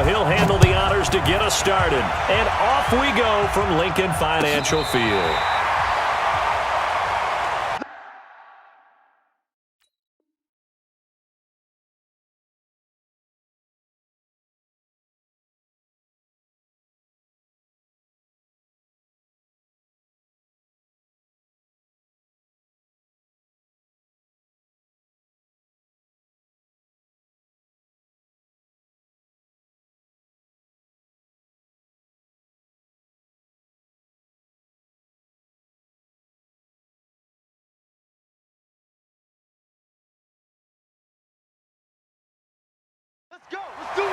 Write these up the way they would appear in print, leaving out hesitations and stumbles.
he'll handle the honors to get us started. And off we go from Lincoln Financial Field. Let's go. Let's do this.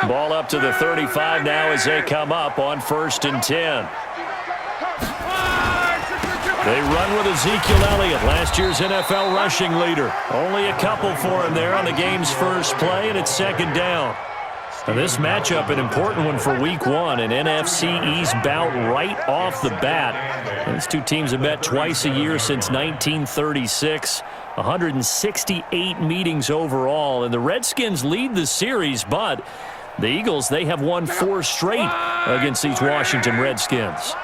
Ball up to the 35 now as they come up on 1st and 10. They run with Ezekiel Elliott, last year's NFL rushing leader. Only a couple for him there on the game's first play, and it's 2nd down. Now this matchup, an important one for Week 1, an NFC East bout right off the bat. These two teams have met twice a year since 1936. 168 meetings overall, and the Redskins lead the series, but the Eagles, they have won 4 straight against these Washington Redskins.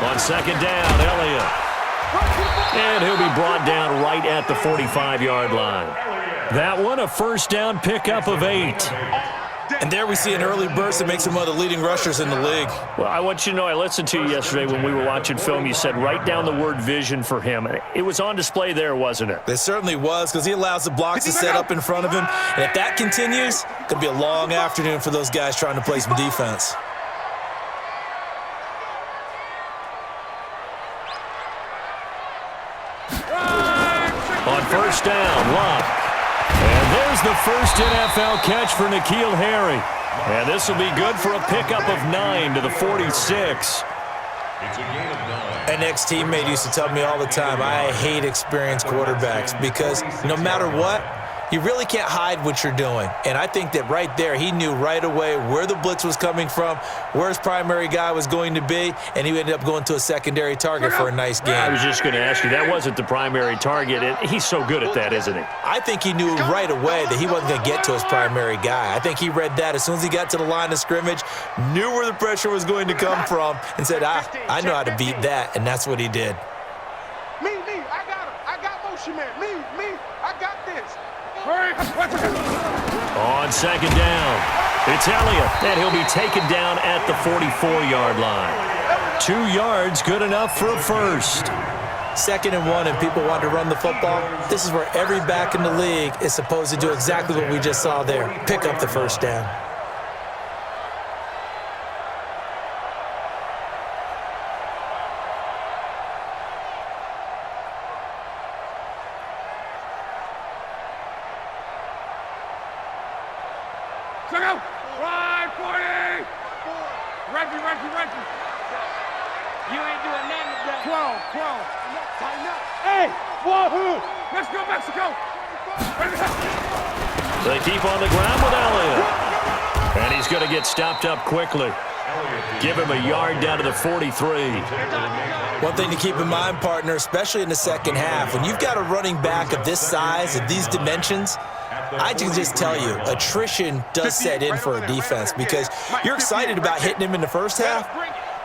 On 2nd down, Elliott. And he'll be brought down right at the 45-yard line. That one, a 1st down pickup of 8. And there we see an early burst that makes him one of the leading rushers in the league. Well, I want you to know, I listened to you yesterday when we were watching film. You said write down the word vision for him. It was on display there, wasn't it? It certainly was, because he allows the blocks to set up in front of him. And if that continues, it's going to be a long afternoon for those guys trying to play some defense. On 1st down, Locke. And there's the first NFL catch for N'Keal Harry. And this will be good for a pickup of 9 to the 46. An ex-teammate used to tell me all the time, I hate experienced quarterbacks because no matter what, you really can't hide what you're doing. And I think that right there, he knew right away where the blitz was coming from, where his primary guy was going to be, and he ended up going to a secondary target for a nice game. I was just going to ask you, that wasn't the primary target. He's so good at that, isn't he? I think he knew right away that he wasn't going to get to his primary guy. I think he read that as soon as he got to the line of scrimmage, knew where the pressure was going to come from, and said, I know how to beat that, and that's what he did. Me, I got him. I got motion man. Me, I got this. On 2nd down, it's Elliott, and he'll be taken down at the 44-yard line. 2 yards, good enough for a first. 2nd and 1, and people want to run the football. This is where every back in the league is supposed to do exactly what we just saw there. Pick up the first down. Reggie. You ain't doing nothing today. 12. Tighten up. Hey, wahoo! Let's go, Mexico. They keep on the ground with Elliott. And he's going to get stopped up quickly. Give him a yard down to the 43. One thing to keep in mind, partner, especially in the second half, when you've got a running back of this size, of these dimensions, I can just tell you, attrition does set in for a defense because you're excited about hitting him in the first half.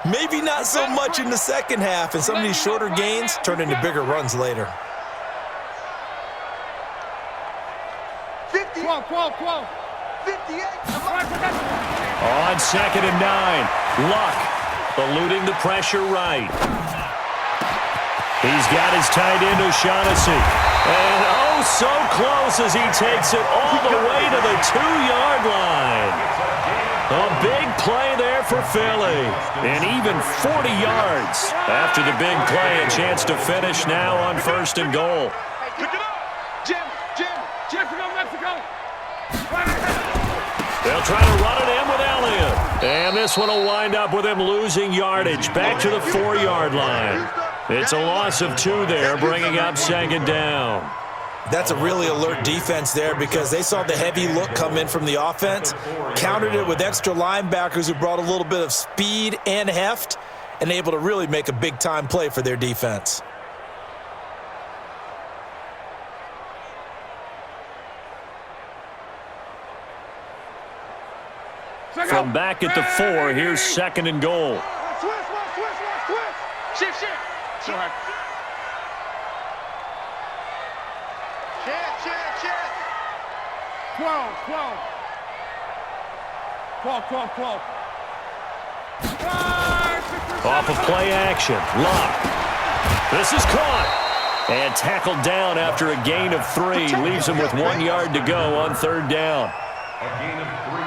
Maybe not so much in the second half, and some of these shorter gains turn into bigger runs later. 50. 12. 58. On 2nd and 9, Luck eluding the pressure right. He's got his tight end O'Shaughnessy. And oh, so close as he takes it all the way to the 2-yard line. A big play there for Philly. And even 40 yards. After the big play, a chance to finish now on 1st and goal. Pick it up. Jim, Mexico, Mexico. They'll try to run it in with Elliott. And this one will wind up with him losing yardage back to the 4-yard line. It's a loss of 2 there, bringing up 2nd down. That's a really alert defense there because they saw the heavy look come in from the offense, countered it with extra linebackers who brought a little bit of speed and heft, and able to really make a big-time play for their defense. From back at the 4, here's 2nd and goal. Shift. Go ahead. Chance. 12. Off of play action. Luck. This is caught. And tackled down after a gain of 3. Leaves him with 1 yard to go on 3rd down.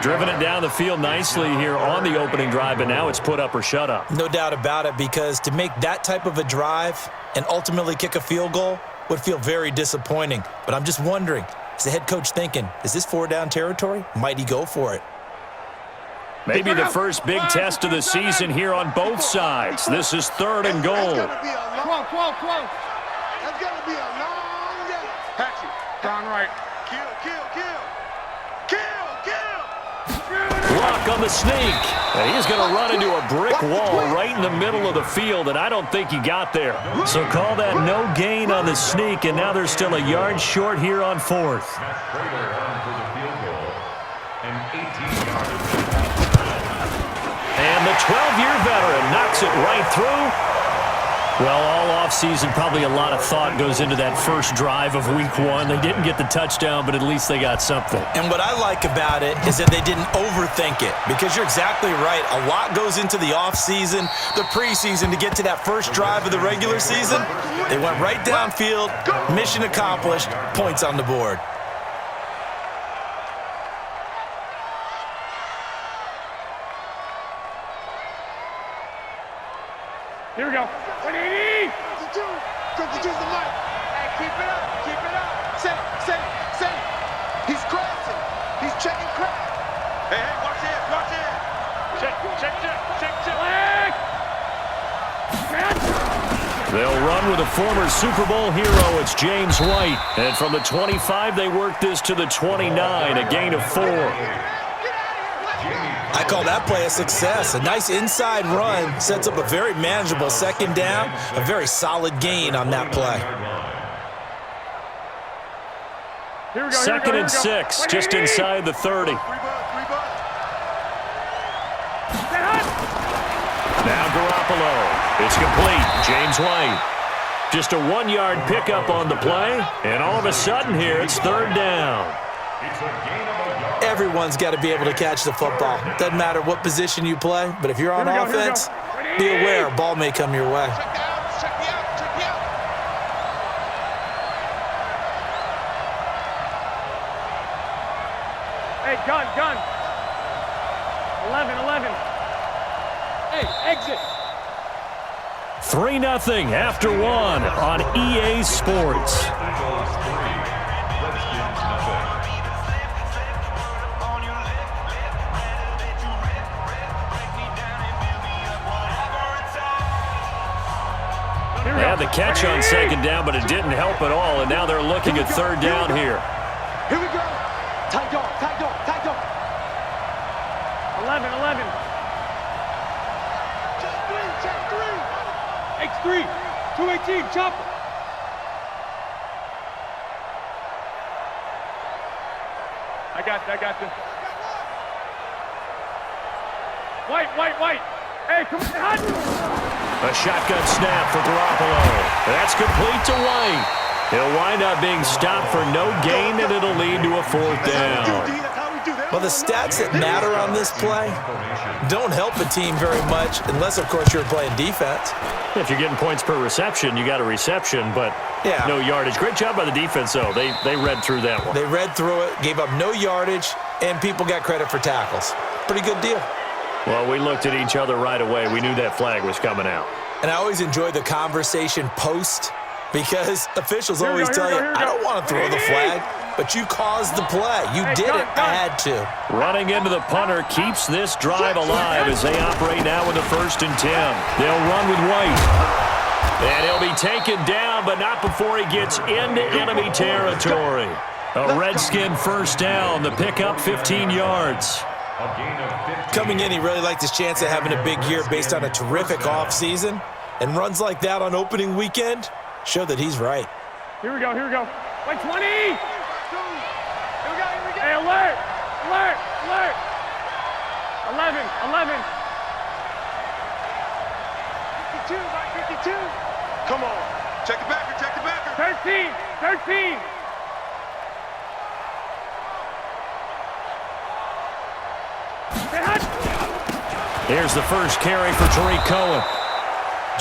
Driven it down the field nicely here on the opening drive, but now it's put up or shut up. No doubt about it, because to make that type of a drive and ultimately kick a field goal would feel very disappointing. But I'm just wondering, is the head coach thinking, is this 4-down territory? Might he go for it? Maybe the first big test of the season here on both sides. This is 3rd and goal. 12. That's going to be a long day. Patchy, down right. Kill. Luck on the sneak. And he's going to run into a brick wall right in the middle of the field, and I don't think he got there. So call that no gain on the sneak, and now they're still a yard short here on 4th. And the 12-year veteran knocks it right through. Well, all offseason, probably a lot of thought goes into that first drive of Week 1. They didn't get the touchdown, but at least they got something. And what I like about it is that they didn't overthink it, because you're exactly right. A lot goes into the offseason, the preseason, to get to that first drive of the regular season. They went right downfield, mission accomplished, points on the board. Here we go. 180. 52's the mic. Hey, keep it up. Say it. He's crossing. He's checking crack. Hey, watch it. Check. They'll run with a former Super Bowl hero. It's James White. And from the 25, they work this to the 29, a gain of 4. I call that play a success. A nice inside run sets up a very manageable 2nd down, a very solid gain on that play. Here we go. 2nd and 6, just inside the 30. Now Garoppolo. It's complete. James White. Just a 1-yard pickup on the play, and all of a sudden here it's 3rd down. Everyone's got to be able to catch the football. Doesn't matter what position you play, but if you're on offense, be aware a ball may come your way. Check me out. Hey, gun. 11. Hey, exit. 3-0 after 1 on EA Sports. They had the catch on 2nd down, but it didn't help at all, and now they're looking at 3rd down here. Here we go. Tight dog. 11. Check 3. X3. 218. Chopper. I got this. White. Hey, come on. A shotgun snap for Garoppolo. That's complete to White. He'll wind up being stopped for no gain, and it'll lead to a 4th down. Well, the stats that matter on this play don't help a team very much, unless, of course, you're playing defense. If you're getting points per reception, you got a reception, but no yardage. Great job by the defense, though. They read through that one. They read through it, gave up no yardage, and people got credit for tackles. pretty good deal. Well, we looked at each other right away. We knew that flag was coming out. And I always enjoy the conversation post because officials always tell you, I don't want to throw the flag, but you caused the play. You did it. I had to. Running into the punter keeps this drive alive as they operate now with the 1st and 10. They'll run with White. And he'll be taken down, but not before he gets into enemy territory. A Redskin 1st down. The pickup 15 yards. Coming in, he really liked his chance of having a big year based on a terrific offseason. And runs like that on opening weekend show that he's right. Here we go, here we go. Like 20! Here we go. Hey, alert! Alert! Alert! 11, 11. 52, Mike, 52. Come on. Check the backer, check the backer. 13, 13. Here's the first carry for Tariq Cohen.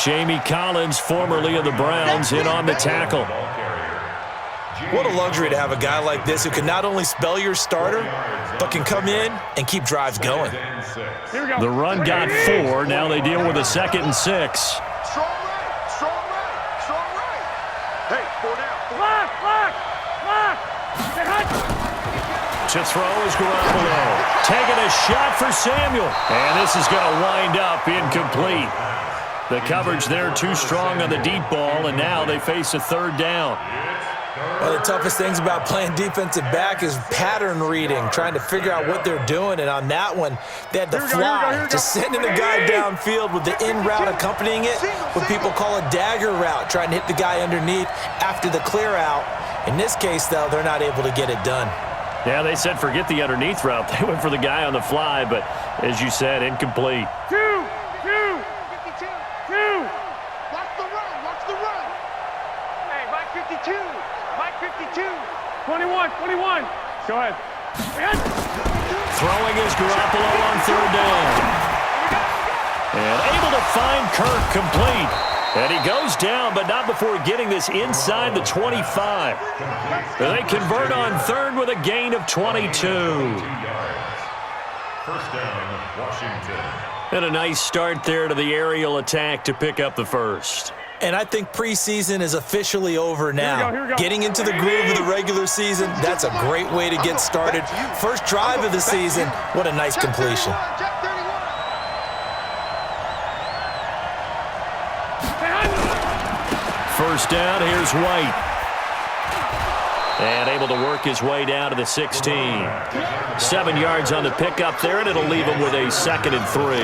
Jamie Collins, formerly of the Browns, in on the tackle. What a luxury to have a guy like this who can not only spell your starter, but can come in and keep drives going. The run got 4. Now they deal with a 2nd and 6. Strong right, strong right, strong right. Hey, 4 down. Lock, lock, lock. To throw is Garoppolo. Taking a shot for Samuel. And this is going to wind up incomplete. The coverage there too strong on the deep ball, and now they face a 3rd down. One of the toughest things about playing defensive back is pattern reading, trying to figure out what they're doing. And on that one, they had to fly, just sending a guy downfield with the in route accompanying it, what people call a dagger route, trying to hit the guy underneath after the clear out. In this case, though, they're not able to get it done. Yeah, they said forget the underneath route. They went for the guy on the fly, but as you said, incomplete. Two. 52. Watch the run, watch the run. Hey, Mike 52. Mike 52. 21, 21. Go ahead. Throwing is Garoppolo on 3rd down. And able to find Kirk complete. And he goes down, but not before getting this inside the 25. They convert on 3rd with a gain of 22. 1st down, Washington. And a nice start there to the aerial attack to pick up the 1st. And I think preseason is officially over now. Here we go. Getting into the groove of the regular season, that's a great way to get started. First drive of the season, what a nice completion. Check 31. First down, here's White. And able to work his way down to the 16. 7 yards on the pickup there, and it'll leave him with a 2nd and 3.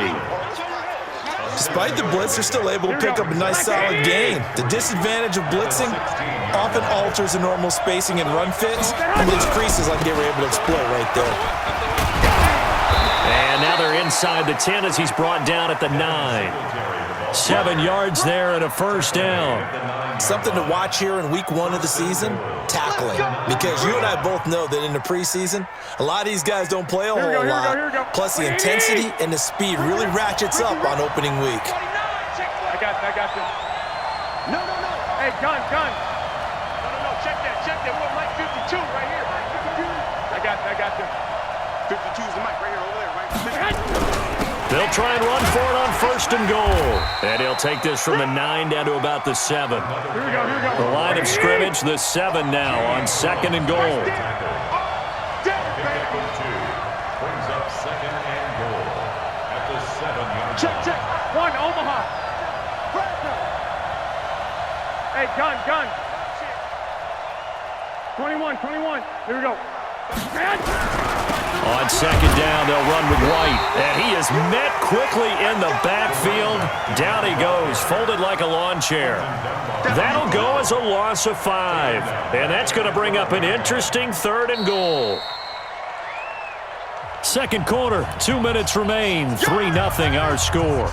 Despite the blitz, they're still able to pick up a nice solid gain. The disadvantage of blitzing often alters the normal spacing and run fits, and these creases like they were able to exploit right there. And now they're inside the 10 as he's brought down at the 9. 7 yards there and a 1st down. Something to watch here in week 1 of the season, tackling. Because you and I both know that in the preseason, a lot of these guys don't play a whole lot. Plus the intensity and the speed really ratchets up on opening week. I got you. No. Hey, gun. No. Check that. What, Mike 52 right here. Mike 52. I got you. 52 is the mic right here, over there, right? They'll try and run for it on 1st and goal. And he'll take this from the 9 down to about the 7. Here we go. The line of scrimmage, the 7 now on 2nd and goal. Brings up 2nd and goal at the 7-yard line. Check. 1, Omaha. Hey, gun. 21. Here we go. On 2nd down, they'll run with White. And he is met quickly in the backfield. Down he goes, folded like a lawn chair. That'll go as a loss of 5. And that's going to bring up an interesting 3rd and goal. Second quarter, 2 minutes remain. 3-0 our score.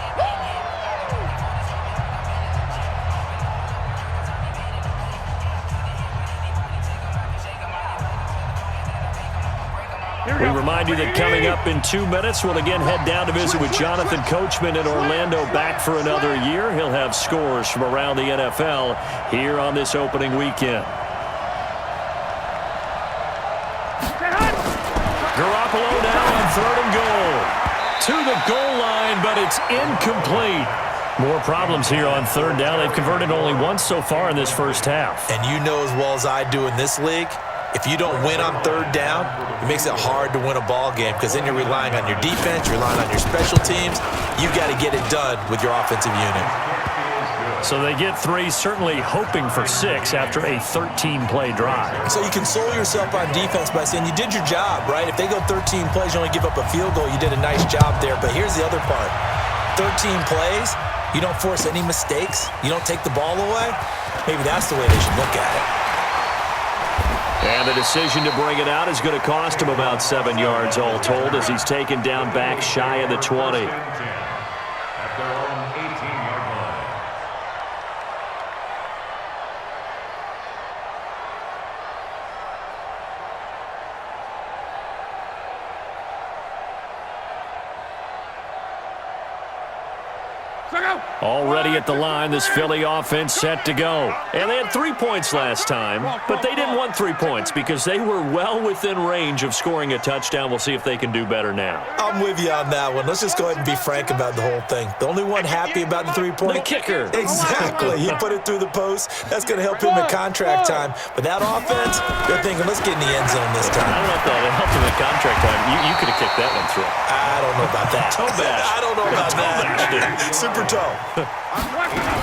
We remind you that coming up in 2 minutes, we'll again head down to visit with Jonathan Coachman in Orlando, back for another year. He'll have scores from around the NFL here on this opening weekend. Garoppolo now on 3rd and goal. to the goal line, but it's incomplete. More problems here on third down. They've converted only once so far in this first half. And you know as well as I do in this league, if you don't win on third down, it makes it hard to win a ball game because then you're relying on your defense, you're relying on your special teams. You've got to get it done with your offensive unit. So they get 3, certainly hoping for 6 after a 13-play drive. So you console yourself on defense by saying you did your job, right? If they go 13 plays, you only give up a field goal, you did a nice job there. But here's the other part. 13 plays, you don't force any mistakes, you don't take the ball away. Maybe that's the way they should look at it. And the decision to bring it out is going to cost him about 7 yards all told as he's taken down back shy of the 20. At their own 18-yard line. Already at the line, this Philly offense set to go. And they had 3 points last time, but they didn't want 3 points because they were well within range of scoring a touchdown. We'll see if they can do better now. I'm with you on that one. Let's just go ahead and be frank about the whole thing. The only one happy about the 3-point? The kicker. Exactly. He put it through the post. That's going to help him in contract time. But that offense, they're thinking, let's get in the end zone this time. I don't know if that helped him in contract time. You could have kicked that one through. I don't know about that. Toe bash. I don't know about that. Super toe.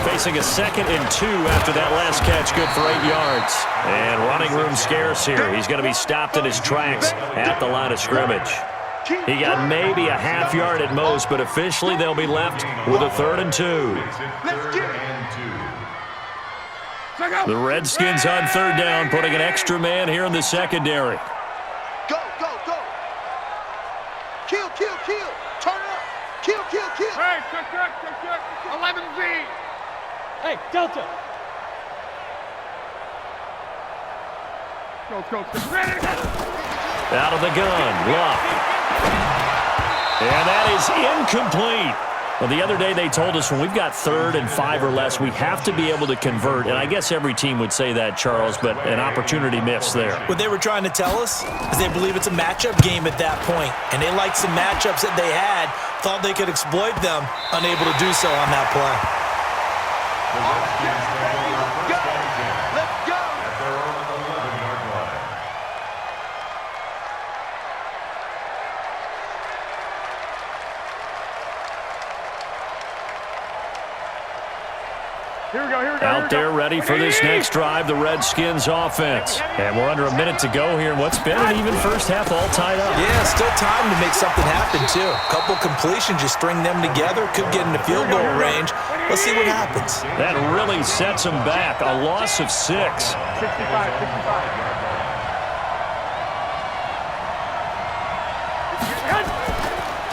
Facing a 2nd and 2 after that last catch, good for 8 yards. And running room scarce here. He's going to be stopped in his tracks at the line of scrimmage. He got maybe a half yard at most, but officially they'll be left with a 3rd and 2. The Redskins on 3rd down, putting an extra man here in the secondary. Go, go, go. Kill, kill, kill. Turn up. Kill, kill, kill. Hey, check. 11Z. Hey, Delta. Go. Out of the gun, Luck. And that is incomplete. Well, the other day they told us when we've got 3rd and 5 or less, we have to be able to convert. And I guess every team would say that, Charles, but an opportunity missed there. What they were trying to tell us is they believe it's a matchup game at that point. And they liked some matchups that they had, thought they could exploit them, unable to do so on that play. Let's go. At their own 11-yard line. Here we go. Out there ready for this next drive, the Redskins offense. And we're under a minute to go here in what's been an even first half all tied up. Yeah, still time to make something happen, too. A couple completions, you string them together, could get into field goal range. Let's see what happens. That really sets them back. A loss of 6. 65.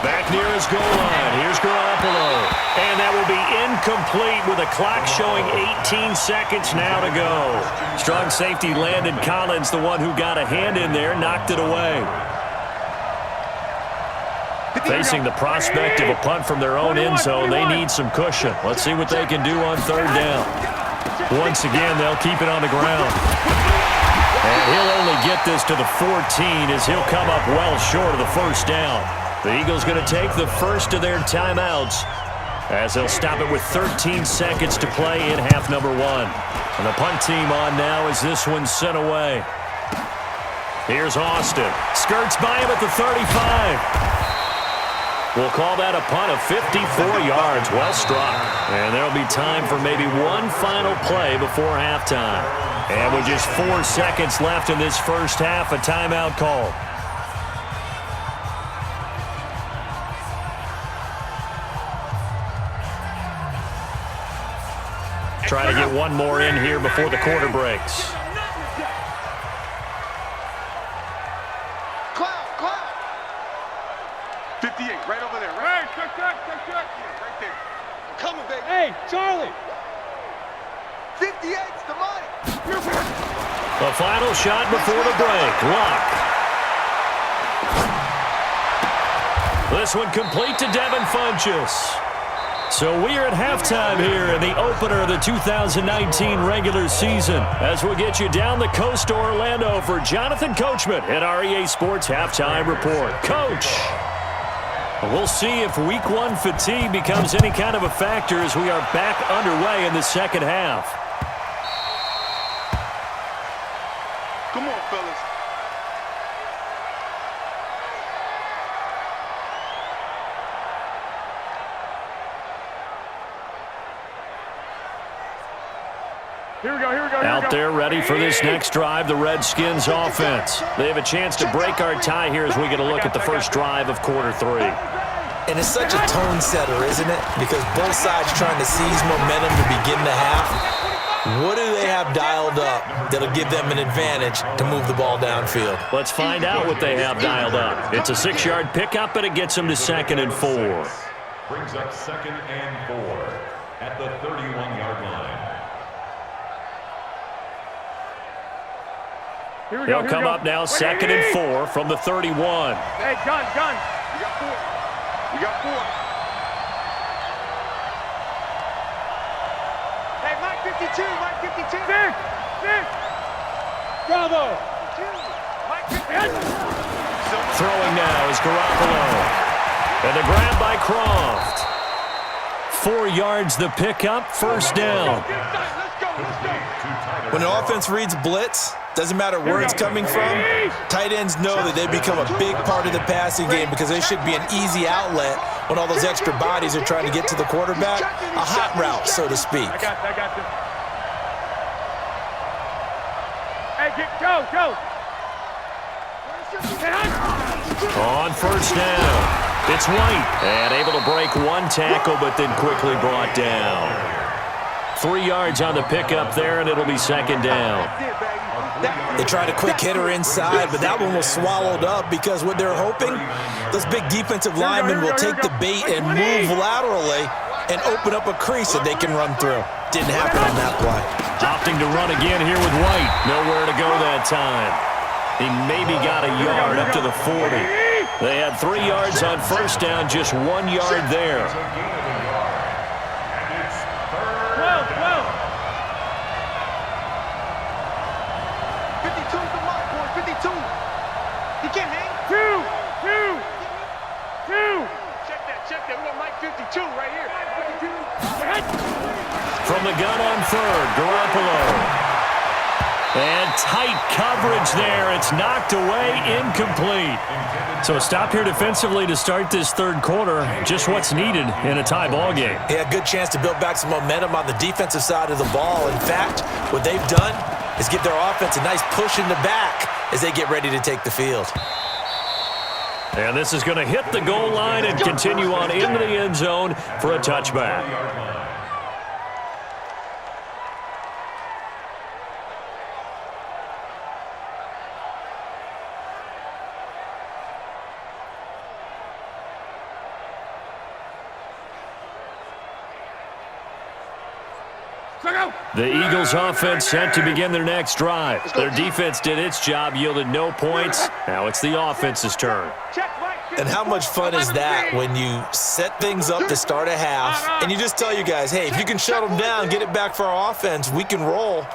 Back near his goal line. Here's Garoppolo. And that will be incomplete with a clock showing 18 seconds now to go. Strong safety Landon Collins, the one who got a hand in there, knocked it away. Facing the prospect of a punt from their own end zone, they need some cushion. Let's see what they can do on 3rd down. Once again, they'll keep it on the ground. And he'll only get this to the 14 as he'll come up well short of the 1st down. The Eagles going to take the first of their timeouts as they'll stop it with 13 seconds to play in half number 1. And the punt team on now as this one's sent away. Here's Austin. Skirts by him at the 35. We'll call that a punt of 54 yards. Well struck. And there'll be time for maybe one final play before halftime. And with just 4 seconds left in this first half, a timeout call. Try to get one more in here before the quarter breaks. Cloud. 58, right over there. Hey, check. Right there. I'm coming, baby. Hey, Charlie. 58's the money. The final shot before the break. Luck. This one complete to Devin Funchess. So we are at halftime here in the opener of the 2019 regular season as we'll get you down the coast to Orlando for Jonathan Coachman at our EA Sports Halftime Report. Coach. We'll see if week one fatigue becomes any kind of a factor as we are back underway in the second half. Come on, fellas. Here we go. Out there ready for this next drive, the Redskins offense. They have a chance to break our tie here as we get a look at the first drive of quarter 3. And it's such a tone setter, isn't it? Because both sides trying to seize momentum to begin the half. What do they have dialed up that'll give them an advantage to move the ball downfield? Let's find out what they have dialed up. It's a 6-yard pickup, and it gets them to 2nd and 4. Brings up 2nd and 4 at the 31-yard line. They'll come up now 2nd and 4 from the 31. Hey, gun. We got 4. We got 4. Hey, Mike 52. Six. Bravo. Mike 52. Throwing now is Garoppolo. And the grab by Croft. 4 yards the pickup, first down. Let's go. When an offense reads blitz, doesn't matter where it's coming from, tight ends know that they become a big part of the passing game because they should be an easy outlet when all those extra bodies are trying to get to the quarterback. A hot route, so to speak. I got you. Hey, go. On first down, it's White. And able to break one tackle, but then quickly brought down. 3 yards on the pickup there, and it'll be 2nd down. They tried a quick hitter inside, but that one was swallowed up because what they're hoping, those big defensive linemen will take the bait and move laterally and open up a crease that they can run through. Didn't happen on that play. Opting to run again here with White. Nowhere to go that time. He maybe got a yard up to the 40. They had 3 yards on first down, just 1 yard there. 52's the mark, boy. 52. He can't hang. Two. Check that. We got Mike 52 right here. From the gun on 3rd, Garoppolo. And tight coverage there. It's knocked away, incomplete. So a stop here defensively to start this 3rd quarter. Just what's needed in a tie ball game. Yeah, good chance to build back some momentum on the defensive side of the ball. In fact, what they've done is give their offense a nice push in the back as they get ready to take the field. And this is going to hit the goal line and continue on into the end zone for a touchback. The Eagles offense set to begin their next drive. Their defense did its job, yielded no points. Now it's the offense's turn. And how much fun is that when you set things up to start a half and you just tell you guys, hey, if you can shut them down, get it back for our offense, we can roll.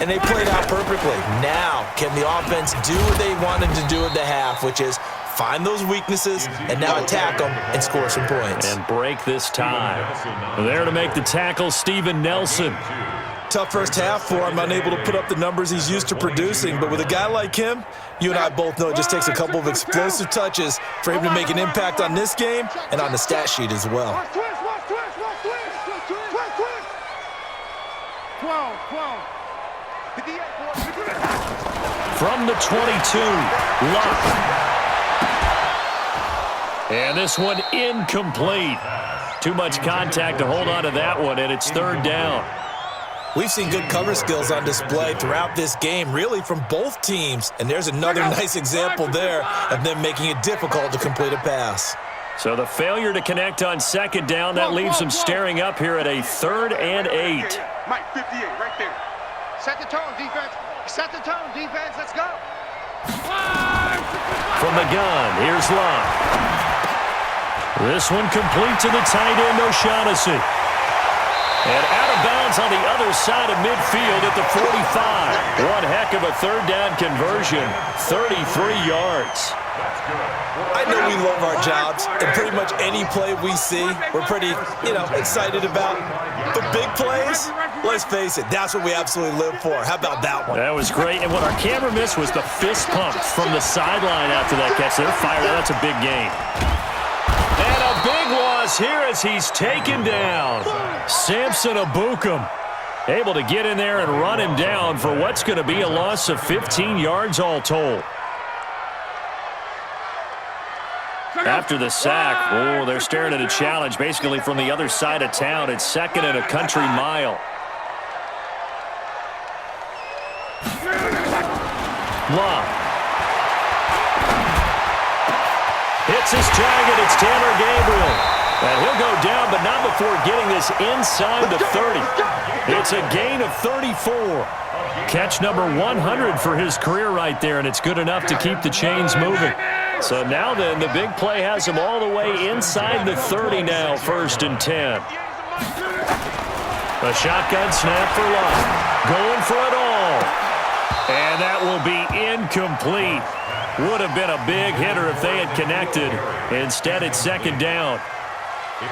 And they played out perfectly. Now, can the offense do what they wanted to do at the half, which is find those weaknesses and now attack them and score some points. And break this tie. There to make the tackle, Steven Nelson. Tough first half for him, unable to put up the numbers he's used to producing. But with a guy like him, you and I both know it just takes a couple of explosive touches for him to make an impact on this game and on the stat sheet as well. 12. From the 22, Luck. And this one incomplete. Too much contact to hold on to that one, and it's 3rd down. We've seen good cover skills on display throughout this game, really from both teams. And there's another nice example there of them making it difficult to complete a pass. So the failure to connect on 2nd down, that leaves them staring up here at a 3rd and 8. Mike 58 right there. Set the tone, defense. Set the tone, defense. Let's go. From the gun, here's Luck. This one complete to the tight end, O'Shaughnessy. And out of bounds on the other side of midfield at the 45. One heck of a 3rd down conversion, 33 yards. I know we love our jobs, and pretty much any play we see, we're pretty, excited about. But big plays, let's face it, that's what we absolutely live for. How about that one? That was great, and what our camera missed was the fist pump from the sideline after that catch. They're fired out. That's a big gain. And a big loss here as he's taken down. Samson Abukum able to get in there and run him down for what's going to be a loss of 15 yards all told. After the sack, they're staring at a challenge basically from the other side of town. It's second and a country mile. Love. Hits his target. It's Tanner Gabriel. And he'll go down, but not before getting this inside the 30. It's a gain of 34. Catch number 100 for his career right there, and it's good enough to keep the chains moving. So now then, the big play has him all the way inside the 30 now, 1st and 10. A shotgun snap for Love. Going for it all. And that will be incomplete. Would have been a big hitter if they had connected. Instead, it's 2nd down.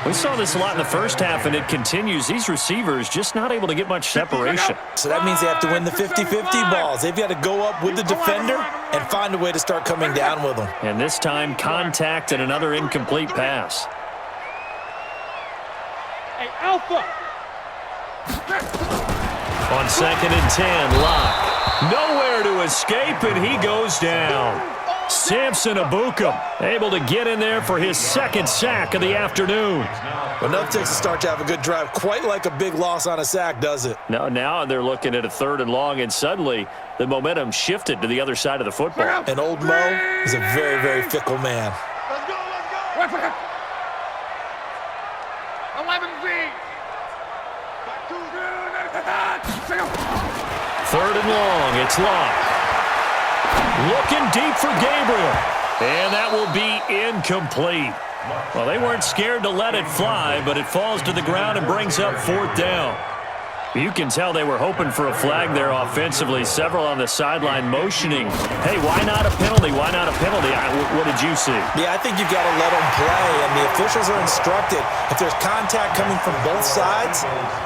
We saw this a lot in the first half, and it continues. These receivers just not able to get much separation. So that means they have to win the 50-50 balls. They've got to go up with the defender and find a way to start coming down with them. And this time, contact and another incomplete pass. Hey, Alpha. On 2nd and 10, Locke. Nowhere to escape, and he goes down. Samson Abukum able to get in there for his 2nd sack of the afternoon. Well, nothing takes a start to have a good drive quite like a big loss on a sack, does it? No, now they're looking at a 3rd and long, and suddenly the momentum shifted to the other side of the football. And old Mo is a very, very fickle man. Let's go, let's go. 11Z. 3rd and long, it's Locke. Looking deep for Gabriel. And that will be incomplete. Well, they weren't scared to let it fly, but it falls to the ground and brings up 4th down. You can tell they were hoping for a flag there offensively. Several on the sideline motioning. Hey, why not a penalty? Why not a penalty? What did you see? Yeah, I think you've got to let them play, and the officials are instructed. If there's contact coming from both sides,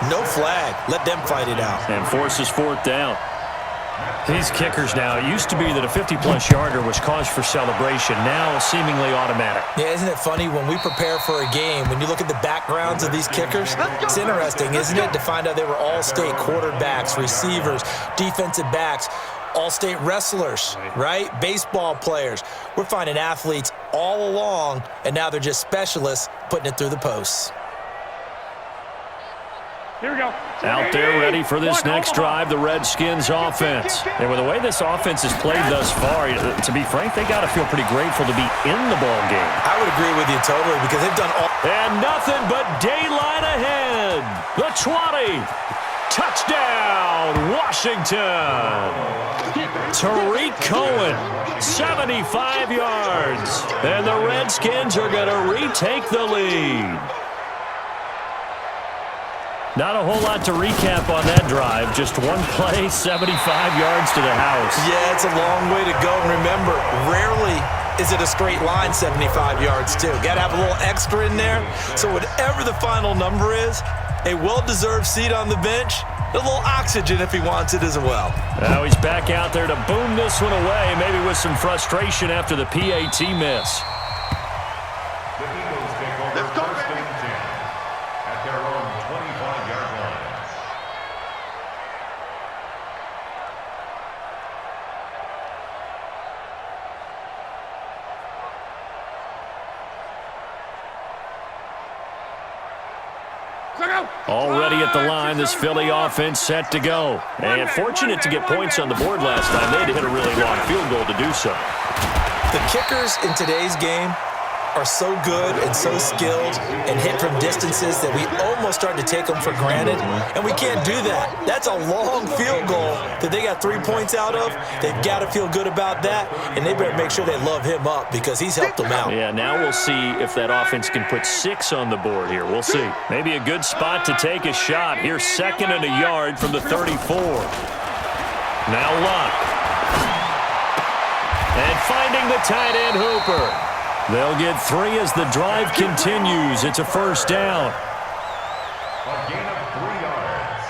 no flag. Let them fight it out. And forces 4th down. These kickers now, it used to be that a 50-plus yarder was cause for celebration. Now seemingly automatic. Yeah, isn't it funny when we prepare for a game, when you look at the backgrounds of these kickers, it's interesting, isn't it, to find out they were all-state quarterbacks, receivers, defensive backs, all-state wrestlers, right? Baseball players. We're finding athletes all along, and now they're just specialists putting it through the posts. Here we go. Out there ready for this next drive, the Redskins offense. And with the way this offense has played thus far, to be frank, they got to feel pretty grateful to be in the ball game. I would agree with you totally because they've done all. And nothing but daylight ahead. The 20. Touchdown, Washington. Tariq Cohen, 75 yards. And the Redskins are going to retake the lead. Not a whole lot to recap on that drive. Just one play, 75 yards to the house. Yeah, it's a long way to go. And remember, rarely is it a straight line 75 yards, too. Got to have a little extra in there. So whatever the final number is, a well-deserved seat on the bench, a little oxygen if he wants it as well. Now he's back out there to boom this one away, maybe with some frustration after the PAT miss. Let's go, baby. At their own 25-yard line. Already at the line, this Philly offense set to go. And fortunate to get points on the board last time. They had to hit a really long field goal to do so. The kickers in today's game are so good and so skilled and hit from distances that we almost start to take them for granted, and we can't do that. That's a long field goal that they got 3 points out of. They've got to feel good about that, and they better make sure they love him up because he's helped them out. Yeah, now we'll see if that offense can put 6 on the board here. We'll see. Maybe a good spot to take a shot. Here's 2nd and a yard from the 34. Now Luck. And finding the tight end Hooper. They'll get 3 as the drive continues. It's a first down. A gain of 3 yards.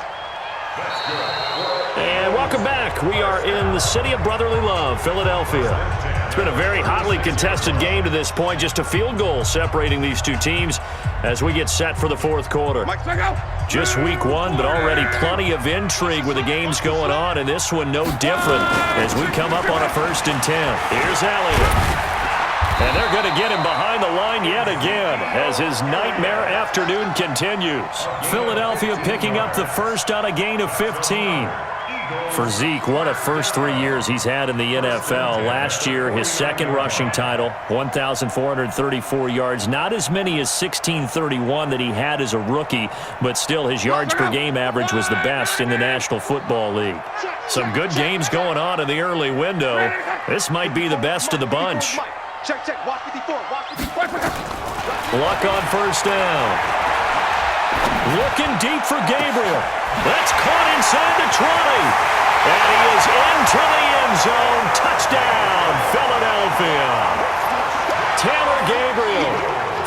That's good. And welcome back. We are in the city of brotherly love, Philadelphia. It's been a very hotly contested game to this point. Just a field goal separating these two teams as we get set for the fourth quarter. Just week 1, but already plenty of intrigue with the games going on, and this one no different as we come up on a 1st and 10. Here's Elliott. And they're going to get him behind the line yet again as his nightmare afternoon continues. Philadelphia picking up the first on a gain of 15. For Zeke, what a first 3 years he's had in the NFL. Last year, his 2nd rushing title, 1,434 yards. Not as many as 1,631 that he had as a rookie, but still his yards per game average was the best in the National Football League. Some good games going on in the early window. This might be the best of the bunch. Check, watch 54, watch 54. Luck on first down. Looking deep for Gabriel. That's caught inside the 20. And he is into the end zone. Touchdown, Philadelphia. Taylor Gabriel,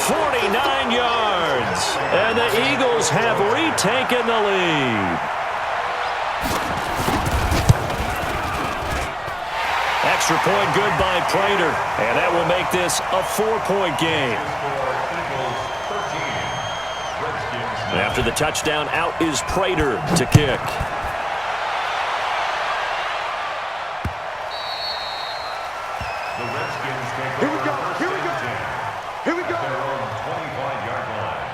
49 yards. And the Eagles have retaken the lead. Extra point good by Prater, and that will make this a 4-point game. After the touchdown, out is Prater to kick. Here we go. Here we go. Their own 25-yard line.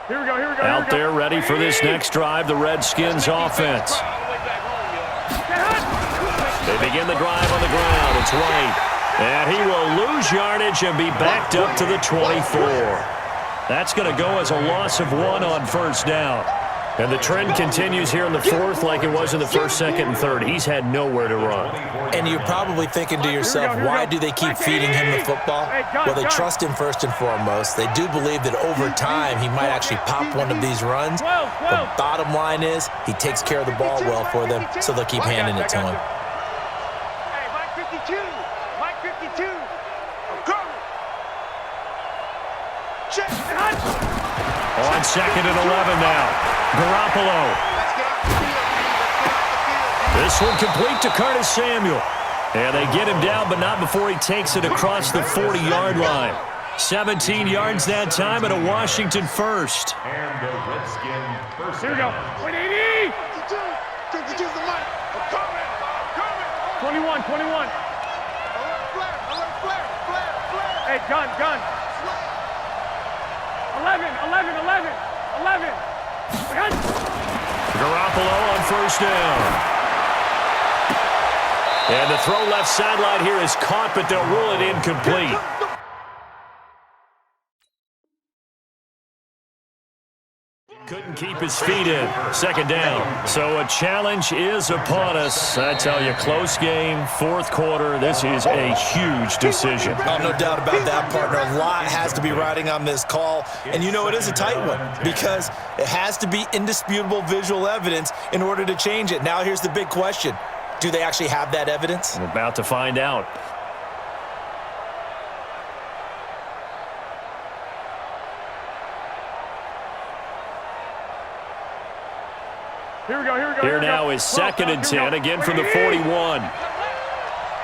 Here we go. Out there ready for this next drive, the Redskins offense. They begin the drive on the ground. It's White. And he will lose yardage and be backed up to the 24. That's going to go as a loss of 1 on first down. And the trend continues here in the 4th like it was in the 1st, 2nd, and 3rd. He's had nowhere to run. And you're probably thinking to yourself, why do they keep feeding him the football? Well, they trust him first and foremost. They do believe that over time he might actually pop one of these runs. The bottom line is he takes care of the ball well for them, so they'll keep handing it to him. Hey, Mike 52. Mike 52. I'm coming. Check. On 2nd and 11 now. Garoppolo. This one complete to Curtis Samuel. And they get him down, but not before he takes it across the 40-yard line. 17 yards that time and a Washington first. And the Redskin first. Here we go. 180. 52's the mic. I'm coming. 21. Alert flare. Hey, gun. 11. Garoppolo on first down. And the throw left sideline here is caught, but they'll rule it incomplete. Couldn't keep his feet in. 2nd down. So a challenge is upon us. I tell you, close game, 4th quarter. This is a huge decision. Oh, no doubt about that, partner. A lot has to be riding on this call. And you know it is a tight one because it has to be indisputable visual evidence in order to change it. Now here's the big question. Do they actually have that evidence? We're about to find out. Here now is 2nd and 10, again from the 41.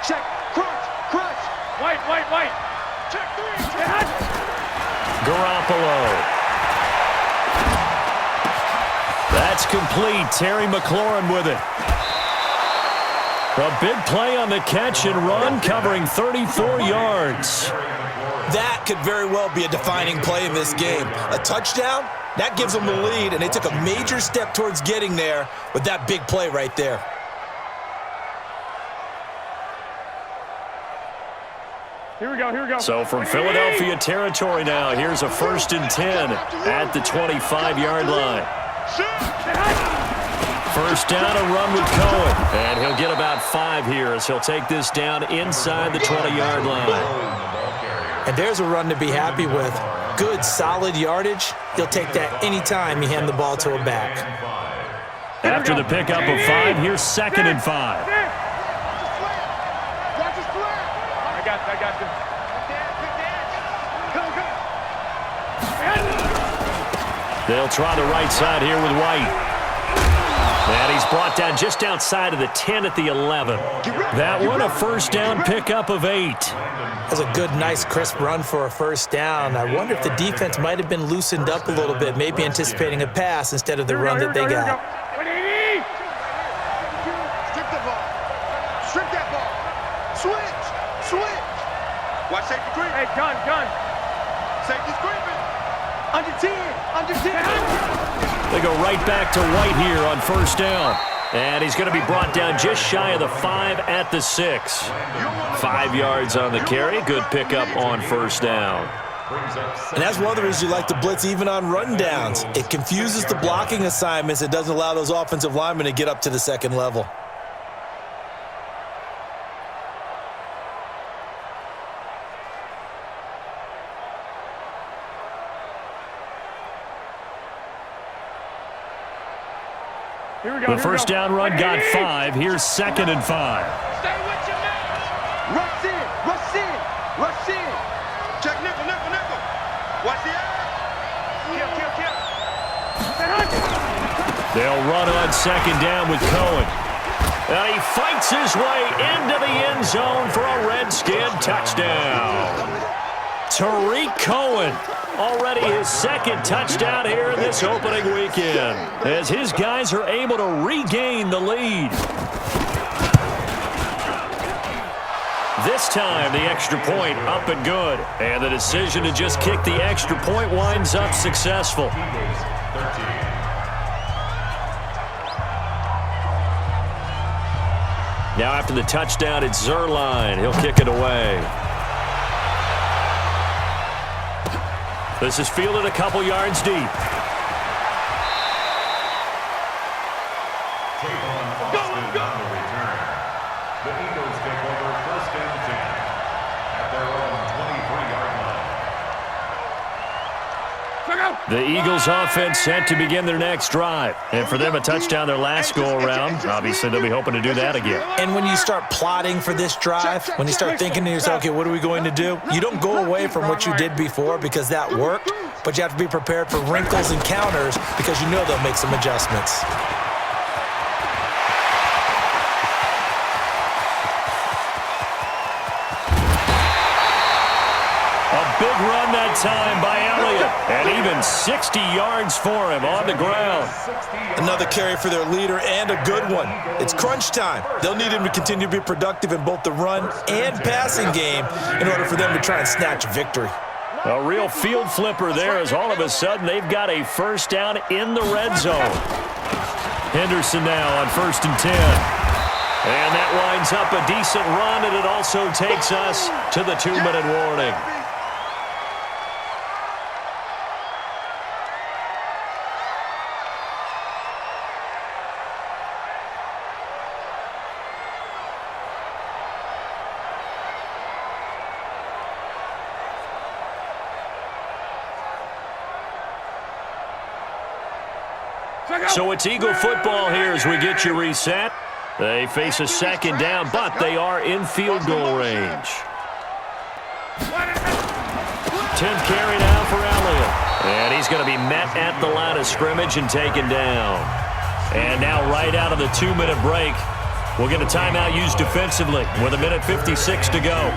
Check. Crunch. White. Check 3. Garoppolo. That's complete. Terry McLaurin with it. A big play on the catch and run, covering 34 yards. That could very well be a defining play in this game. A touchdown? That gives them the lead, and they took a major step towards getting there with that big play right there. Here we go. So from Philadelphia territory now, here's a 1st and 10 at the 25-yard line. First down and run with Cohen. And he'll get about 5 here as he'll take this down inside the 20-yard line. And there's a run to be happy with. Good, solid yardage. He'll take that anytime you hand the ball to a back. After the pickup of 5, here's 2nd and 5. I got you. They'll try the right side here with White. And he's brought down just outside of the 10 at the 11. That one a first down pickup of 8. That's a good, nice, crisp run for a first down. I wonder if the defense might have been loosened up a little bit, maybe anticipating a pass instead of the run that they got. Strip the ball. Strip that ball. Switch. Watch safety creep. Hey, gun. Safety's creeping. Under 10. They go right back to White here on first down. And he's going to be brought down just shy of the 5 at the 6. 5 yards on the carry. Good pickup on first down. And that's one of the reasons you like to blitz even on rundowns. It confuses the blocking assignments. It doesn't allow those offensive linemen to get up to the second level. The first down run got 5. Here's 2nd and 5. Stay with your man. Rush in. Check nickel. Watch the eye. Kill. They'll run on 2nd down with Cohen. And he fights his way into the end zone for a Redskin touchdown. Tariq Cohen. Already his 2nd touchdown here in this opening weekend, as his guys are able to regain the lead. This time, the extra point up and good, and the decision to just kick the extra point winds up successful. Now after the touchdown, it's Zerline. He'll kick it away. This is fielded a couple yards deep. The Eagles take over 1st and 10 at their own 23-yard line. The Eagles offense set to begin their next drive. And for them, a touchdown their last go-around. Obviously, they'll be hoping to do that again. And when you start plotting for this drive, when you start thinking to yourself, okay, what are we going to do? You don't go away from what you did before because that worked, but you have to be prepared for wrinkles and counters because you know they'll make some adjustments. Big run that time by Elliott, and even 60 yards for him on the ground. Another carry for their leader, and a good one. It's crunch time. They'll need him to continue to be productive in both the run and passing game in order for them to try and snatch a victory. A real field flipper there, as all of a sudden they've got a first down in the red zone. Henderson now on 1st and 10. And that winds up a decent run, and it also takes us to the 2-minute warning. So it's Eagle football here as we get you reset. They face a 2nd down, but they are in field goal range. 10th carry now for Elliott. And he's going to be met at the line of scrimmage and taken down. And now right out of the 2-minute break, we'll get a timeout used defensively with 1:56 to go.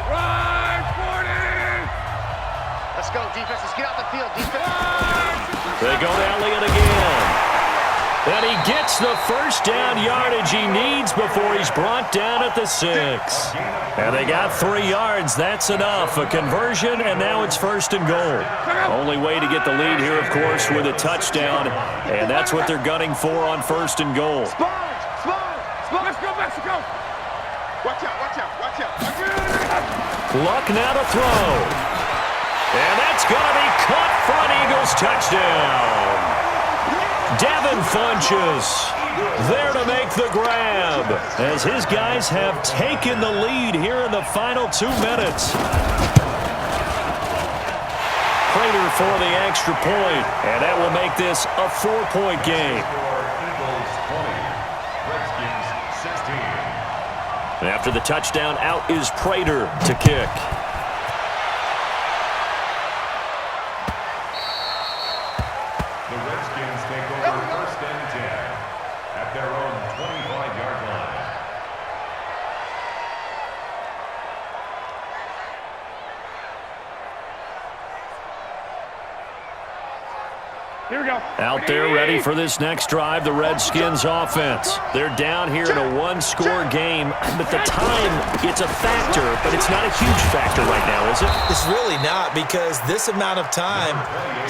Right, 40. Let's go, defense. Let's get out the field, defense. They go to Elliott again. And he gets the first down yardage he needs before he's brought down at the 6. And they got 3 yards. That's enough. A conversion, and now it's 1st and goal. Only way to get the lead here, of course, with a touchdown. And that's what they're gunning for on 1st and goal. Let's go, Mexico. Watch out, watch out, watch out. Luck now to throw. And that's going to be caught for an Eagles touchdown. Devin Funchess there to make the grab as his guys have taken the lead here in the final 2 minutes. Prater for the extra point, and that will make this a 4-point game. Eagles 20, Redskins 16. And after the touchdown, out is Prater to kick. The Redskins take over 1st and 10 at their own 25-yard line. Here we go. Out there ready for this next drive, the Redskins offense. They're down here in a 1-score game, but the time, it's a factor, but it's not a huge factor right now, is it? It's really not, because this amount of time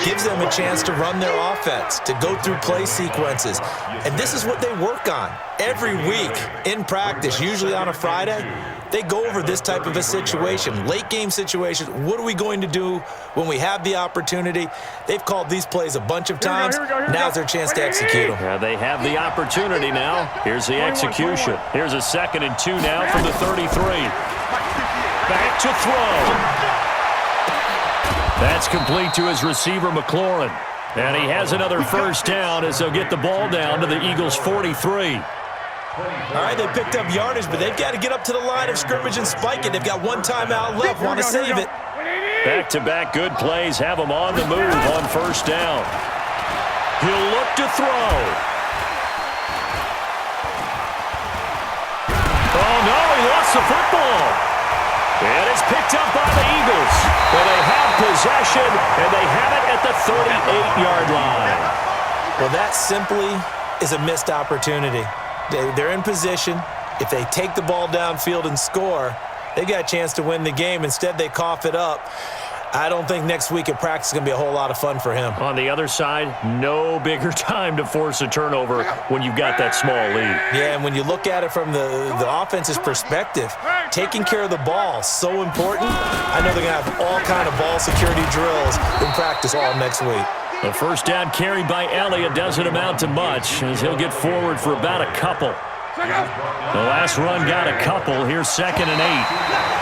gives them a chance to run their offense, to go through play sequences. And this is what they work on every week in practice, usually on a Friday. They go over this type of a situation, late game situation. What are we going to do when we have the opportunity? They've called these plays a bunch of times. Now's their chance to execute them. Yeah, they have the opportunity now. Here's the execution. Here's a 2nd and 2 now from the 33. Back to throw. That's complete to his receiver, McLaurin. And he has another 1st down as they'll get the ball down to the Eagles' 43. All right, they picked up yardage, but they've got to get up to the line of scrimmage and spike it. They've got 1 timeout left, want to save it. Back-to-back good plays have him on the move on 1st down. He'll look to throw. Oh, no, he lost the football. And it's picked up by the Eagles. Well, they have possession, and they have it at the 38-yard line. Well, that simply is a missed opportunity. They're in position. If they take the ball downfield and score, they've got a chance to win the game. Instead, they cough it up. I don't think next week at practice is going to be a whole lot of fun for him. On the other side, no bigger time to force a turnover when you've got that small lead. Yeah, and when you look at it from the offense's perspective, taking care of the ball, so important. I know they're going to have all kind of ball security drills in practice all next week. The 1st down carry by Elliott doesn't amount to much as he'll get forward for about a couple. The last run got a couple. Here's 2nd and 8.